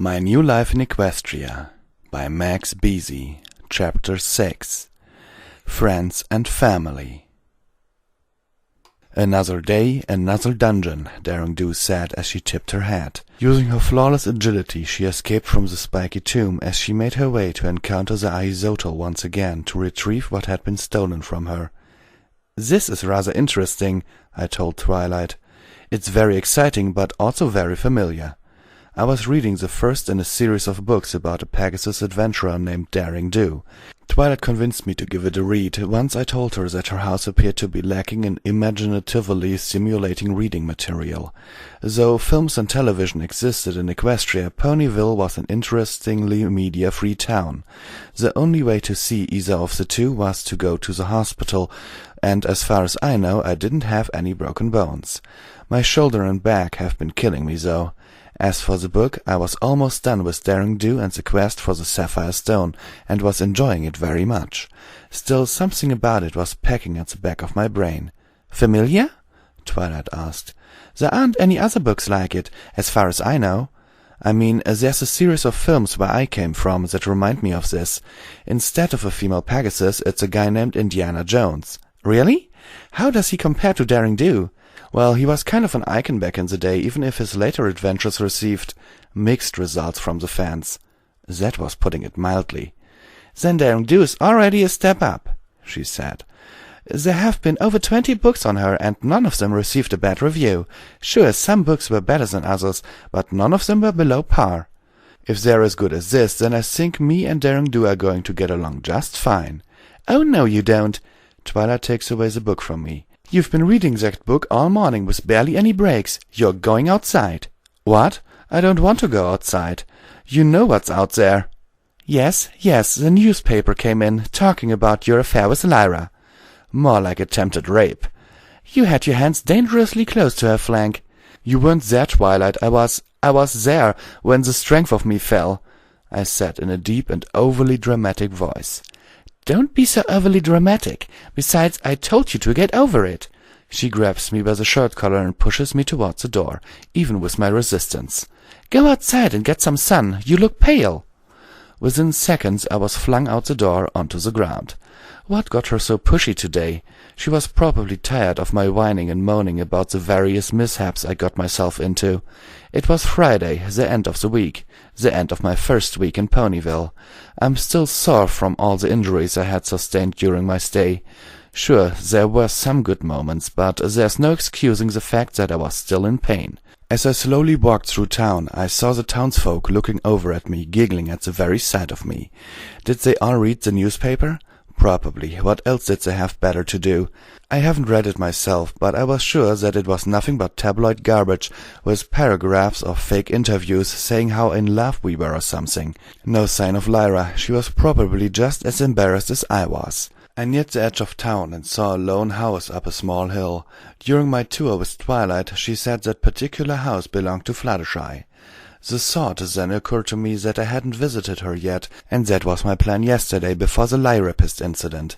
My New Life in Equestria by MaxBeezy, Chapter 6. Friends and Family. Another day, another dungeon, Daring-Do said as she tipped her hat. Using her flawless agility, she escaped from the spiky tomb as she made her way to encounter the Aizotl once again to retrieve what had been stolen from her. "This is rather interesting," I told Twilight. "It's very exciting, but also very familiar." I was reading the first in a series of books about a Pegasus adventurer named Daring-Do. Twilight convinced me to give it a read. Once I told her that her house appeared to be lacking in imaginatively stimulating reading material. Though films and television existed in Equestria, Pony&Wolf was an interestingly media-free town. The only way to see either of the two was to go to the hospital, and as far as I know, I didn't have any broken bones. My shoulder and back have been killing me, though. As for the book, I was almost done with Daring-Do and the quest for the Sapphire Stone, and was enjoying it very much. Still, something about it was pecking at the back of my brain. "Familiar?" Twilight asked. "There aren't any other books like it, as far as I know. I mean, there's a series of films where I came from that remind me of this. Instead of a female Pegasus, it's a guy named Indiana Jones." "Really? How does he compare to Daring-Do?" "Well, he was kind of an icon back in the day, even if his later adventures received mixed results from the fans." That was putting it mildly. "Then Daring-Do is already a step up," she said. "There have been over 20 books on her, and none of them received a bad review. Sure, some books were better than others, but none of them were below par. If they're as good as this, then I think me and Daring-Do are going to get along just fine." "Oh, no, you don't." Twilight takes away the book from me. "You've been reading that book all morning with barely any breaks. You're going outside." "What? I don't want to go outside. You know what's out there." Yes, the newspaper came in, talking about your affair with Lyra." "More like attempted rape." "You had your hands dangerously close to her flank." "You weren't there, Twilight. I was there when the strength of me fell," I said in a deep and overly dramatic voice. "Don't be so overly dramatic. Besides, I told you to get over it." She grabs me by the shirt collar and pushes me towards the door, even with my resistance. "Go outside and get some sun. You look pale." Within seconds I was flung out the door onto the ground. What got her so pushy today? She was probably tired of my whining and moaning about the various mishaps I got myself into. It was Friday, the end of the week, the end of my first week in Ponyville. I'm still sore from all the injuries I had sustained during my stay. Sure, there were some good moments, but there's no excusing the fact that I was still in pain. As I slowly walked through town, I saw the townsfolk looking over at me, giggling at the very sight of me. Did they all read the newspaper? Probably. What else did they have better to do? I haven't read it myself, but I was sure that it was nothing but tabloid garbage with paragraphs of fake interviews saying how in love we were or something. No sign of Lyra. She was probably just as embarrassed as I was. I neared the edge of town and saw a lone house up a small hill. During my tour with Twilight, she said that particular house belonged to Fluttershy. The thought then occurred to me that I hadn't visited her yet, and that was my plan yesterday before the Lyrapist incident.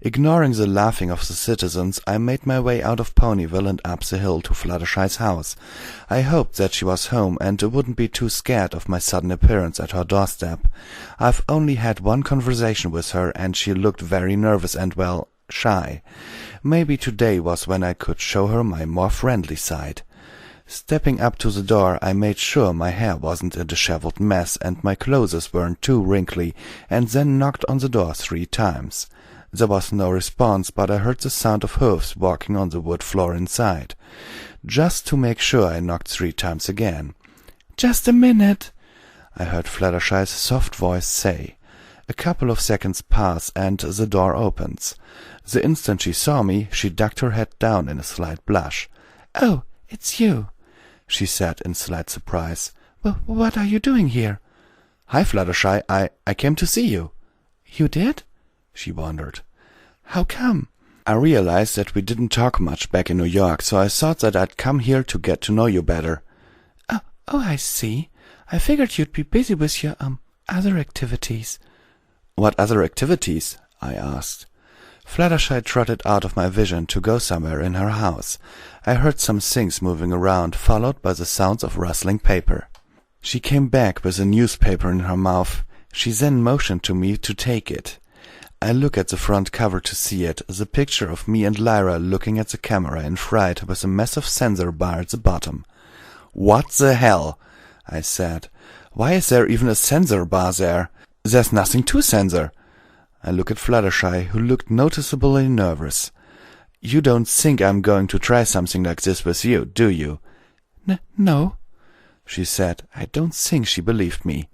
Ignoring the laughing of the citizens, I made my way out of Ponyville and up the hill to Fluttershy's house. I hoped that she was home and wouldn't be too scared of my sudden appearance at her doorstep. I've only had one conversation with her, and she looked very nervous and, well, shy. Maybe today was when I could show her my more friendly side. Stepping up to the door, I made sure my hair wasn't a disheveled mess and my clothes weren't too wrinkly, and then knocked on the door 3 times. There was no response, but I heard the sound of hoofs walking on the wood floor inside. Just to make sure, I knocked 3 times again. "Just a minute," I heard Fluttershy's soft voice say. A couple of seconds pass, and the door opens. The instant she saw me, she ducked her head down in a slight blush. "Oh, it's you," she said in slight surprise. "Well, what are you doing here?" "Hi, Fluttershy. I came to see you." "You did?" she wondered. "How come?" "I realized that we didn't talk much back in New York, so I thought that I'd come here to get to know you better." Oh, I see. I figured you'd be busy with your, other activities." "What other activities?" I asked. Fluttershy trotted out of my vision to go somewhere in her house. I heard some things moving around, followed by the sounds of rustling paper. She came back with a newspaper in her mouth. She then motioned to me to take it. I look at the front cover to see it, the picture of me and Lyra looking at the camera in fright with a massive censor bar at the bottom. "What the hell?" I said. "Why is there even a censor bar there? There's nothing to censor." I look at Fluttershy, who looked noticeably nervous. "You don't think I'm going to try something like this with you, do you?" No, she said. I don't think she believed me.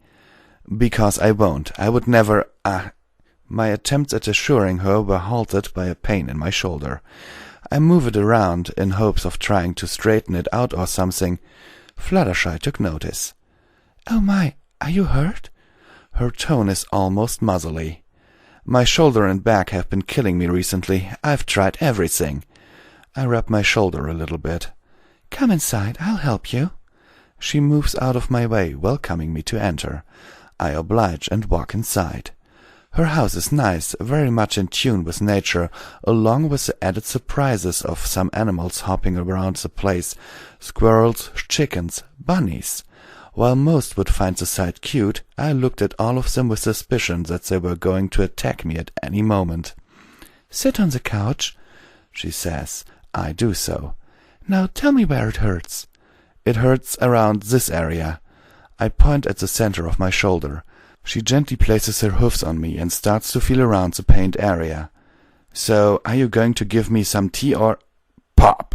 "Because I won't. I would never— My attempts at assuring her were halted by a pain in my shoulder. I move it around in hopes of trying to straighten it out or something. Fluttershy took notice. "Oh my, are you hurt?" Her tone is almost muzzly. "My shoulder and back have been killing me recently. I've tried everything." I rub my shoulder a little bit. "Come inside, I'll help you." She moves out of my way, welcoming me to enter. I oblige and walk inside. Her house is nice, very much in tune with nature, along with the added surprises of some animals hopping around the place: squirrels, chickens, bunnies. While most would find the sight cute, I looked at all of them with suspicion that they were going to attack me at any moment. "Sit on the couch," she says. I do so. "Now tell me where it hurts." "It hurts around this area." I point at the center of my shoulder. She gently places her hoofs on me and starts to feel around the pained area. "So, are you going to give me some tea or—" Pop!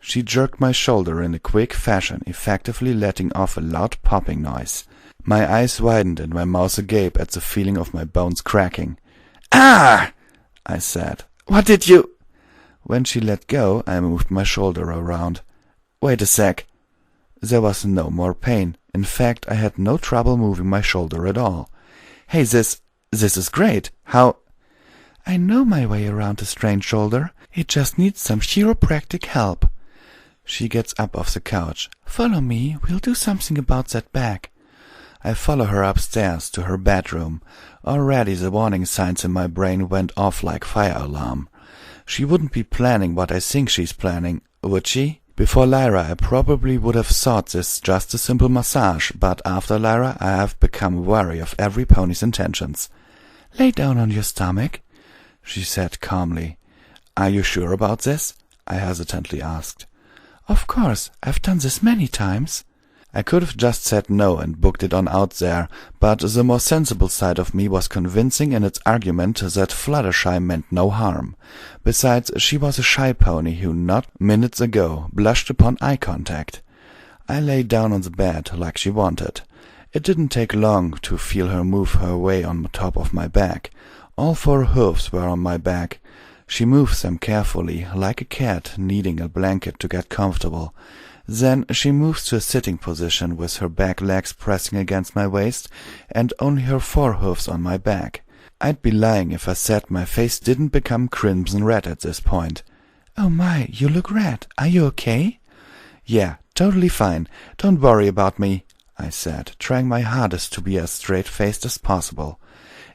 She jerked my shoulder in a quick fashion, effectively letting off a loud popping noise. My eyes widened and my mouth agape at the feeling of my bones cracking. "Ah!" I said. "What did you—" When she let go, I moved my shoulder around. "Wait a sec." There was no more pain. In fact, I had no trouble moving my shoulder at all. "Hey, this is great. How—" "I know my way around a strained shoulder. It just needs some chiropractic help." She gets up off the couch. "Follow me. We'll do something about that back." I follow her upstairs to her bedroom. Already the warning signs in my brain went off like fire alarm. She wouldn't be planning what I think she's planning, would she? Before Lyra, I probably would have thought this just a simple massage, but after Lyra, I have become wary of every pony's intentions. "Lay down on your stomach," she said calmly. "Are you sure about this?" I hesitantly asked. "Of course, I've done this many times." I could have just said no and booked it on out there, but the more sensible side of me was convincing in its argument that Fluttershy meant no harm. Besides, she was a shy pony who not minutes ago blushed upon eye contact. I lay down on the bed like she wanted. It didn't take long to feel her move her way on top of my back. All 4 hooves were on my back. She moves them carefully, like a cat needing a blanket to get comfortable. Then she moves to a sitting position with her back legs pressing against my waist and only her 4 hooves on my back. I'd be lying if I said my face didn't become crimson red at this point. "Oh my, you look red. Are you okay?" "Yeah, totally fine. Don't worry about me," I said, trying my hardest to be as straight-faced as possible.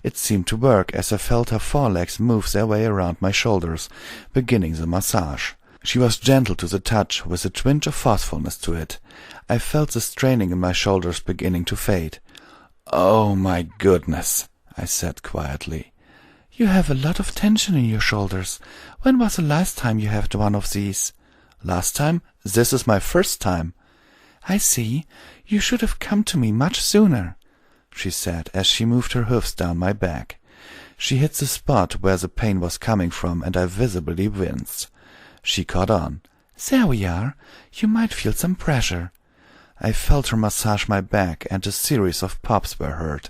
It seemed to work as I felt her forelegs move their way around my shoulders, beginning the massage. She was gentle to the touch, with a twinge of forcefulness to it. I felt the straining in my shoulders beginning to fade. "Oh my goodness," I said quietly. "You have a lot of tension in your shoulders. When was the last time you had one of these?" "Last time? This is my first time." "I see. You should have come to me much sooner," she said as she moved her hoofs down my back. She hit the spot where the pain was coming from, and I visibly winced. She caught on. "There we are. You might feel some pressure." I felt her massage my back, and a series of pops were heard.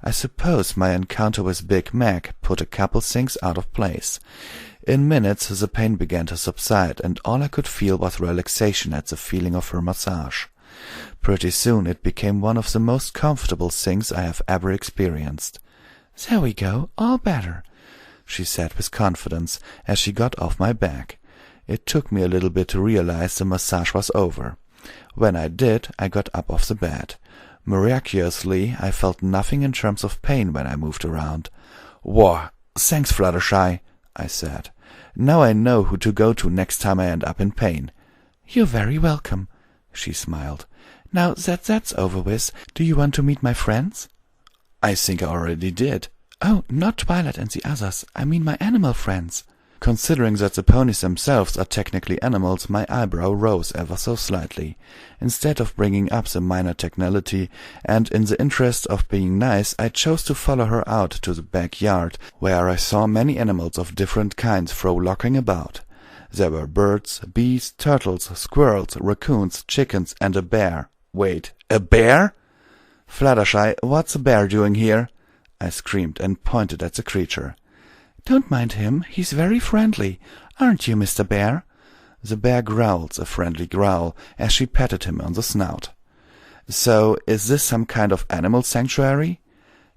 I suppose my encounter with Big Mac put a couple things out of place. In minutes the pain began to subside, and all I could feel was relaxation at the feeling of her massage. Pretty soon it became one of the most comfortable things I have ever experienced. "There we go, all better," she said with confidence as she got off my back. It took me a little bit to realize the massage was over. When I did, I got up off the bed. Miraculously, I felt nothing in terms of pain when I moved around. "Whoa, thanks, Fluttershy," I said. "Now I know who to go to next time I end up in pain." "You're very welcome," she smiled. Now that that's over with, do you want to meet my friends? I think I already did. Oh, not Twilight and the others. I mean my animal friends. Considering that the ponies themselves are technically animals, my eyebrow rose ever so slightly. Instead of bringing up the minor technicality, and in the interest of being nice, I chose to follow her out to the backyard, where I saw many animals of different kinds frolicking about. There were birds, bees, turtles, squirrels, raccoons, chickens, and a bear. Wait, a bear? Fluttershy, what's a bear doing here? I screamed and pointed at the creature. Don't mind him, he's very friendly, aren't you, Mr. Bear? The bear growled a friendly growl as she patted him on the snout. So, is this some kind of animal sanctuary?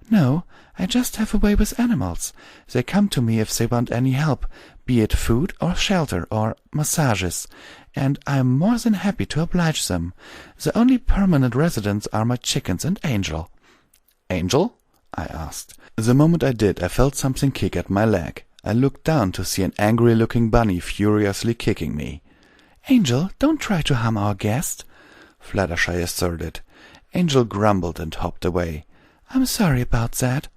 No, I just have a way with animals. They come to me if they want any help, be it food or shelter or massages, and I am more than happy to oblige them. The only permanent residents are my chickens and Angel. Angel? I asked. The moment I did, I felt something kick at my leg. I looked down to see an angry-looking bunny furiously kicking me. Angel, don't try to harm our guest, Fluttershy asserted. Angel grumbled and hopped away. I'm sorry about that.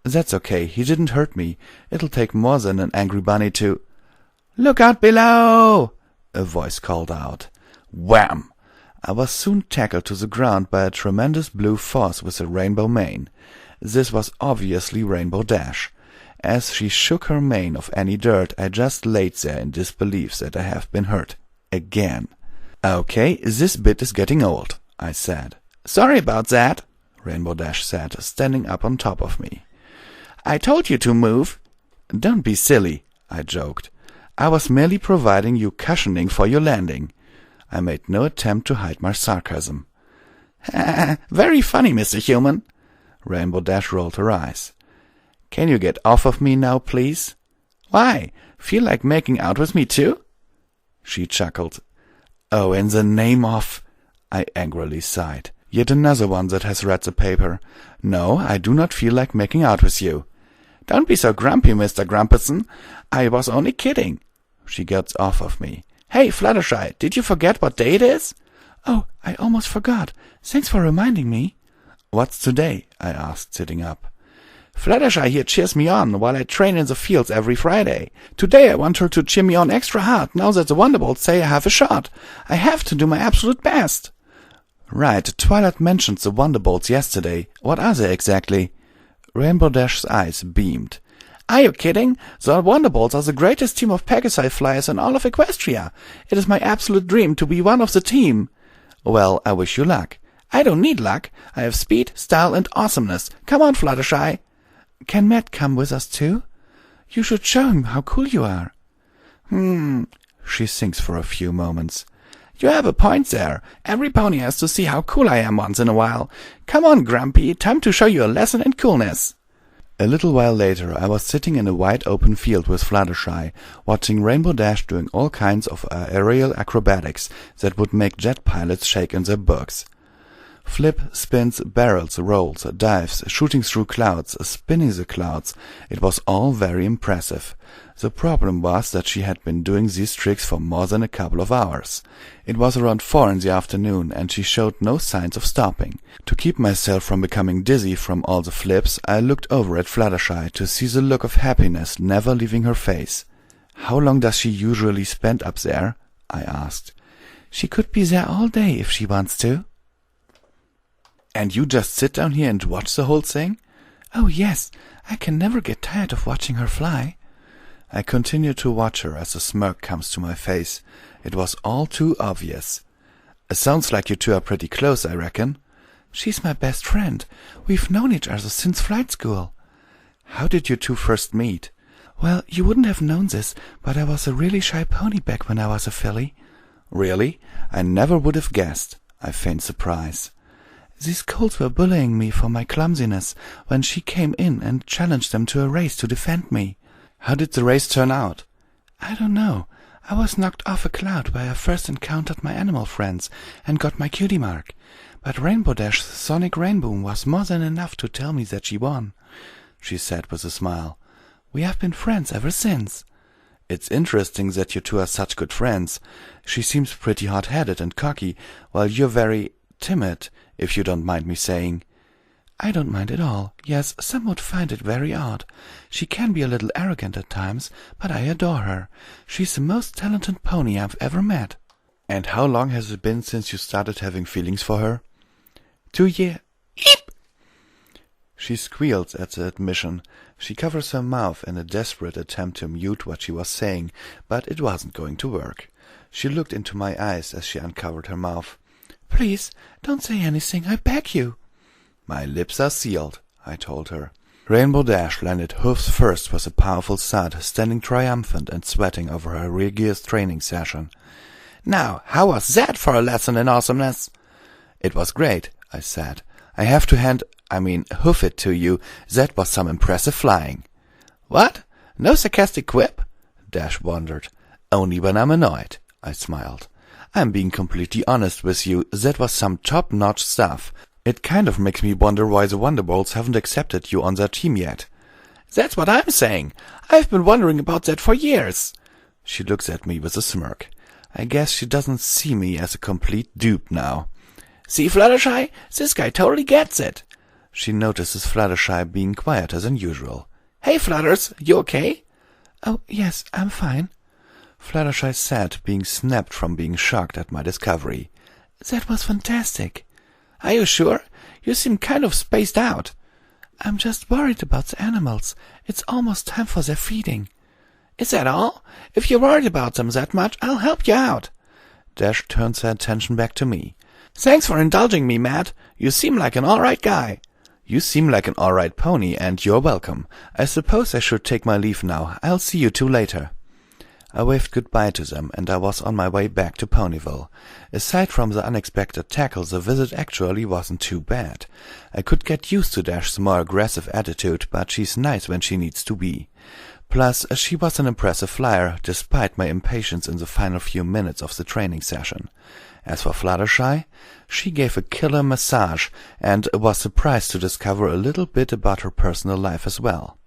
That's okay, he didn't hurt me. It'll take more than an angry bunny to... Look out below! A voice called out. Wham! I was soon tackled to the ground by a tremendous blue force with a rainbow mane. This was obviously Rainbow Dash. As she shook her mane of any dirt, I just laid there in disbelief that I have been hurt. Again. Okay, this bit is getting old, I said. Sorry about that, Rainbow Dash said, standing up on top of me. I told you to move. Don't be silly, I joked. I was merely providing you cushioning for your landing. I made no attempt to hide my sarcasm. Very funny, Mr. Human. Rainbow Dash rolled her eyes. Can you get off of me now, please? Why? Feel like making out with me too? She chuckled. Oh, in the name of... I angrily sighed. Yet another one that has read the paper. No, I do not feel like making out with you. Don't be so grumpy, Mr. Grumperson. I was only kidding. She gets off of me. Hey, Fluttershy, did you forget what day it is? Oh, I almost forgot. Thanks for reminding me. What's today? I asked, sitting up. Fluttershy here cheers me on while I train in the fields every Friday. Today I want her to cheer me on extra hard now that the Wonderbolts say I have a shot. I have to do my absolute best. Right, Twilight mentioned the Wonderbolts yesterday. What are they exactly? Rainbow Dash's eyes beamed. Are you kidding? The Wonderbolts are the greatest team of Pegasi flyers in all of Equestria. It is my absolute dream to be one of the team. Well, I wish you luck. I don't need luck. I have speed, style, and awesomeness. Come on, Fluttershy. Can Matt come with us too? You should show him how cool you are. She thinks for a few moments. You have a point there. Every pony has to see how cool I am once in a while. Come on, Grumpy, time to show you a lesson in coolness. A little while later, I was sitting in a wide open field with Fluttershy, watching Rainbow Dash doing all kinds of aerial acrobatics that would make jet pilots shake in their books. Flip, spins, barrels, rolls, dives, shooting through clouds, spinning the clouds. It was all very impressive. The problem was that she had been doing these tricks for more than a couple of hours. It was around 4 in the afternoon, and she showed no signs of stopping. To keep myself from becoming dizzy from all the flips, I looked over at Fluttershy to see the look of happiness never leaving her face. How long does she usually spend up there? I asked. She could be there all day if she wants to. And you just sit down here and watch the whole thing? Oh, yes. I can never get tired of watching her fly. I continued to watch her as a smirk comes to my face. It was all too obvious. It sounds like you two are pretty close, I reckon. She's my best friend. We've known each other since flight school. How did you two first meet? Well, you wouldn't have known this, but I was a really shy pony back when I was a filly. Really? I never would have guessed. I feigned surprise. These colts were bullying me for my clumsiness when she came in and challenged them to a race to defend me. How did the race turn out? I don't know. I was knocked off a cloud where I first encountered my animal friends and got my cutie mark. But Rainbow Dash's sonic rainbow was more than enough to tell me that she won, she said with a smile. We have been friends ever since. It's interesting that you two are such good friends. She seems pretty hot-headed and cocky, while you're very timid, if you don't mind me saying." "I don't mind at all. Yes, some would find it very odd. She can be a little arrogant at times, but I adore her. She's the most talented pony I've ever met." "And how long has it been since you started having feelings for her?" 2 years. Eep! She squeals at the admission. She covers her mouth in a desperate attempt to mute what she was saying, but it wasn't going to work. She looked into my eyes as she uncovered her mouth. "Please, don't say anything, I beg you." "My lips are sealed," I told her. Rainbow Dash landed hooves first with a powerful thud, standing triumphant and sweating over her rigorous training session. "Now, how was that for a lesson in awesomeness?" "It was great," I said. "I have to hoof it to you. That was some impressive flying." "What? No sarcastic quip?" Dash wondered. "Only when I'm annoyed," I smiled. "I'm being completely honest with you. That was some top-notch stuff. It kind of makes me wonder why the Wonderbolts haven't accepted you on their team yet." "That's what I'm saying. I've been wondering about that for years." She looks at me with a smirk. I guess she doesn't see me as a complete dupe now. "See, Fluttershy? This guy totally gets it." She notices Fluttershy being quieter than usual. "Hey, Flutters, you okay?" "Oh, yes, I'm fine." Fluttershy said, being snapped from being shocked at my discovery. "That was fantastic." "Are you sure? You seem kind of spaced out." "I'm just worried about the animals. It's almost time for their feeding." "Is that all? If you're worried about them that much, I'll help you out." Dash turns her attention back to me. "Thanks for indulging me, Matt. You seem like an all-right guy." "You seem like an all-right pony, and you're welcome. I suppose I should take my leave now. I'll see you two later." I waved goodbye to them, and I was on my way back to Ponyville. Aside from the unexpected tackle, the visit actually wasn't too bad. I could get used to Dash's more aggressive attitude, but she's nice when she needs to be. Plus, she was an impressive flyer, despite my impatience in the final few minutes of the training session. As for Fluttershy, she gave a killer massage, and was surprised to discover a little bit about her personal life as well.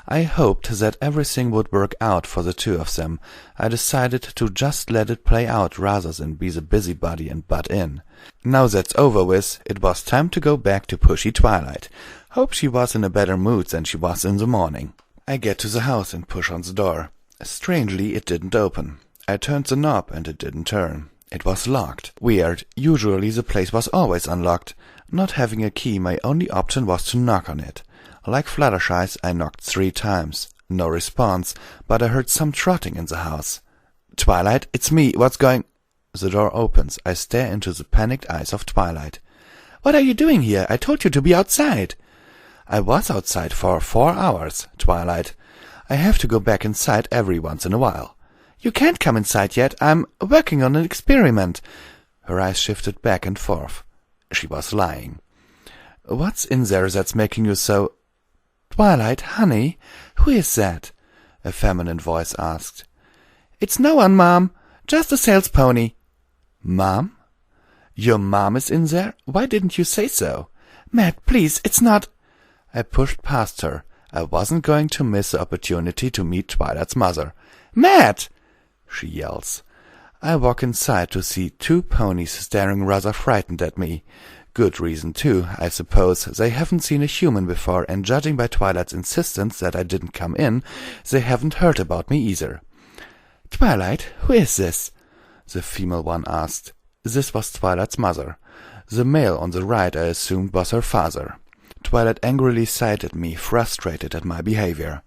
I hoped that everything would work out for the two of them. I decided to just let it play out rather than be the busybody and butt in. Now that's over with, it was time to go back to pushy Twilight. Hope she was in a better mood than she was in the morning. I get to the house and push on the door. Strangely, it didn't open. I turned the knob and it didn't turn. It was locked. Weird. Usually the place was always unlocked. Not having a key, my only option was to knock on it. Like Fluttershy's, I knocked 3 times. No response, but I heard some trotting in the house. "Twilight, it's me. What's going—" The door opens. I stare into the panicked eyes of Twilight. "What are you doing here? I told you to be outside." "I was outside for 4 hours, Twilight. I have to go back inside every once in a while." "You can't come inside yet. I'm working on an experiment." Her eyes shifted back and forth. She was lying. "What's in there that's making you so—" "Twilight, honey, who is that?" a feminine voice asked. "It's no one, Mom. Just a sales pony." "Mom? Your mom is in there? Why didn't you say so?" "Matt, please, it's not—" I pushed past her. I wasn't going to miss the opportunity to meet Twilight's mother. "Matt!" she yells. I walk inside to see 2 ponies staring rather frightened at me. Good reason, too, I suppose. They haven't seen a human before, and judging by Twilight's insistence that I didn't come in, they haven't heard about me either. "Twilight, who is this?" the female one asked. This was Twilight's mother. The male on the right I assumed was her father. Twilight angrily sighed at me, frustrated at my behavior.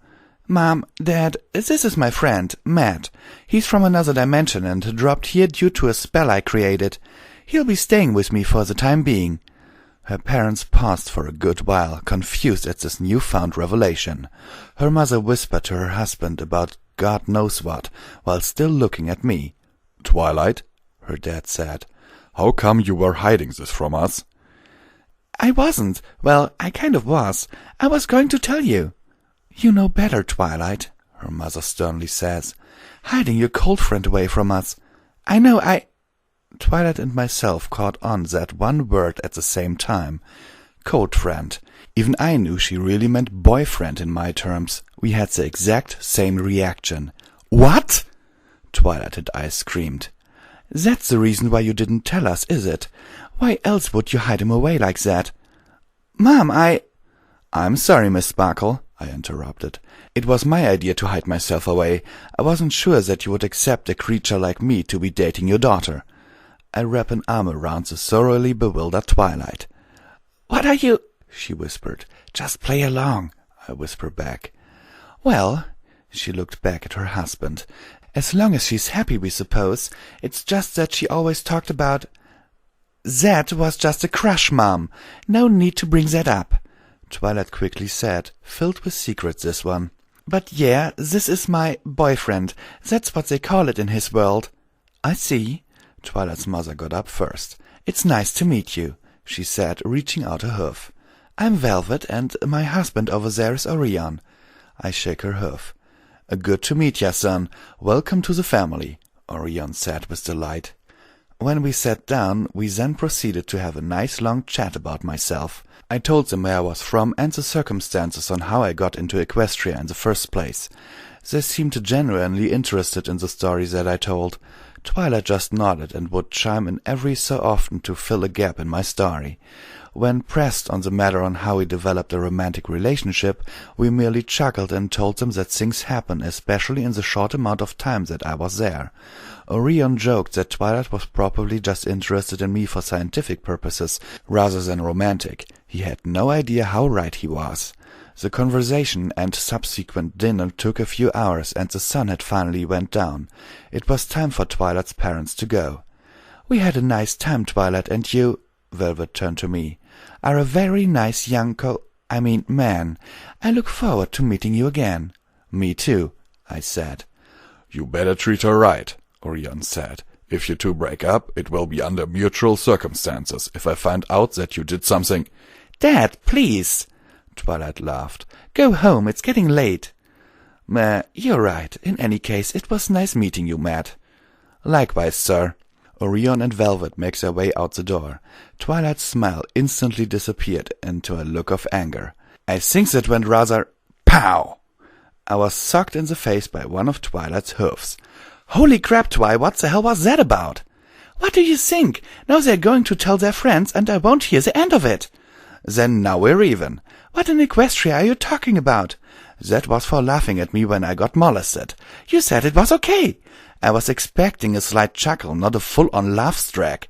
"Mom, Dad, this is my friend, Matt. He's from another dimension and dropped here due to a spell I created. He'll be staying with me for the time being." Her parents paused for a good while, confused at this newfound revelation. Her mother whispered to her husband about God knows what, while still looking at me. "Twilight," her dad said, "how come you were hiding this from us?" "I wasn't. Well, I kind of was. I was going to tell you." "You know better, Twilight," her mother sternly says. "Hiding your cold friend away from us." "I know, Twilight and myself caught on that one word at the same time. Cold friend. Even I knew she really meant boyfriend in my terms. We had the exact same reaction. "What?" Twilight and I screamed. "That's the reason why you didn't tell us, is it? Why else would you hide him away like that?" "Mom, I'm sorry, Miss Sparkle," I interrupted. "It was my idea to hide myself away. I wasn't sure that you would accept a creature like me to be dating your daughter." I wrapped an arm around the thoroughly bewildered Twilight. "What are you—" she whispered. "Just play along," I whispered back. "Well," she looked back at her husband, "as long as she's happy, we suppose. It's just that she always talked about—" "That was just a crush, Mom. No need to bring that up," Twilight quickly said, filled with secrets this one. "But yeah, this is my boyfriend. That's what they call it in his world." "I see." Twilight's mother got up first. "It's nice to meet you," she said, reaching out a hoof. "I'm Velvet, and my husband over there is Orion." I shake her hoof. "Good to meet ya, son. Welcome to the family," Orion said with delight. When we sat down, we then proceeded to have a nice long chat about myself. I told them where I was from and the circumstances on how I got into Equestria in the first place. They seemed genuinely interested in the story that I told. Twilight just nodded and would chime in every so often to fill a gap in my story. When pressed on the matter on how we developed a romantic relationship, we merely chuckled and told them that things happen, especially in the short amount of time that I was there. Orion joked that Twilight was probably just interested in me for scientific purposes rather than romantic. He had no idea how right he was. The conversation and subsequent dinner took a few hours, and the sun had finally went down. It was time for Twilight's parents to go. "We had a nice time, Twilight, and you," Velvet turned to me, "are a very nice young man. I look forward to meeting you again." "Me too," I said. "You better treat her right," Orion said. "If you two break up, it will be under mutual circumstances. If I find out that you did something—" "Dad, please!" Twilight laughed. "Go home, it's getting late." You're right. In any case, it was nice meeting you, Matt." "Likewise, sir." Orion and Velvet make their way out the door. Twilight's smile instantly disappeared into a look of anger. "I think that went rather—" Pow! I was socked in the face by one of Twilight's hoofs. "Holy crap, Twi, what the hell was that about?" "What do you think? Now they're going to tell their friends, and I won't hear the end of it." "Then now we're even." "What in Equestria are you talking about?" "That was for laughing at me when I got molested." "You said it was okay." "I was expecting a slight chuckle, not a full-on laugh track."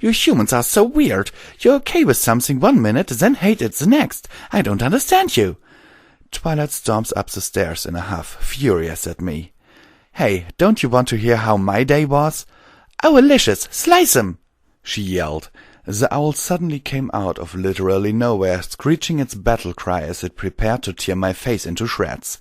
You humans are so weird. You're okay with something one minute, then hate it the next. I don't understand you." Twilight storms up the stairs in a huff, furious at me. "Hey, don't you want to hear how my day was?" "Oh, delicious! Slice 'em!" she yelled. The owl suddenly came out of literally nowhere, screeching its battle cry as it prepared to tear my face into shreds.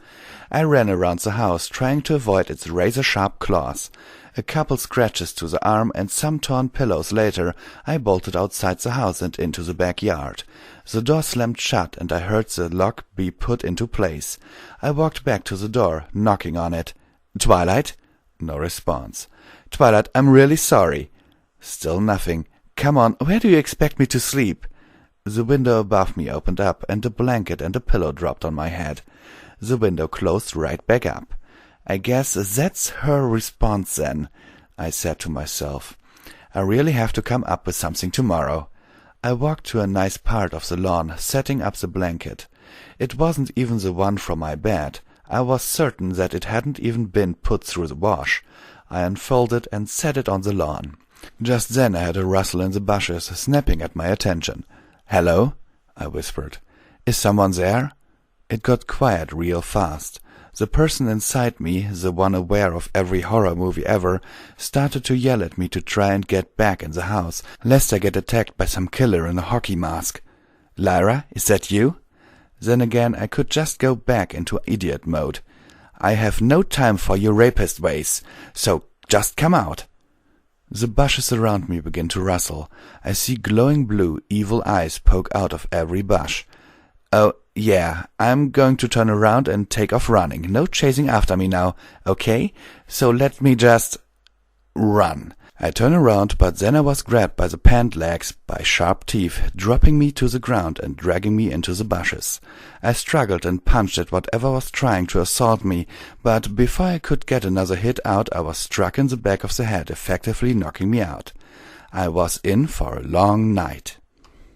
I ran around the house, trying to avoid its razor-sharp claws. A couple scratches to the arm and some torn pillows later, I bolted outside the house and into the backyard. The door slammed shut, and I heard the lock be put into place. I walked back to the door, knocking on it. "Twilight?" No response. "Twilight, I'm really sorry." Still nothing. "Come on, where do you expect me to sleep?" The window above me opened up, and a blanket and a pillow dropped on my head. The window closed right back up. "I guess that's her response then," I said to myself. "I really have to come up with something tomorrow." I walked to a nice part of the lawn, setting up the blanket. It wasn't even the one from my bed. I was certain that it hadn't even been put through the wash. I unfolded and set it on the lawn. Just then I had a rustle in the bushes, snapping at my attention. "Hello?" I whispered. "Is someone there?" It got quiet real fast. The person inside me, the one aware of every horror movie ever, started to yell at me to try and get back in the house, lest I get attacked by some killer in a hockey mask. "Lyra, is that you?" Then again I could just go back into idiot mode. "I have no time for your rapist ways, so just come out." The bushes around me begin to rustle. I see glowing blue, evil eyes poke out of every bush. "Oh, yeah, I'm going to turn around and take off running. No chasing after me now, okay? So let me just run." I turn around, but then I was grabbed by the pant legs, by sharp teeth, dropping me to the ground and dragging me into the bushes. I struggled and punched at whatever was trying to assault me, but before I could get another hit out, I was struck in the back of the head, effectively knocking me out. I was in for a long night.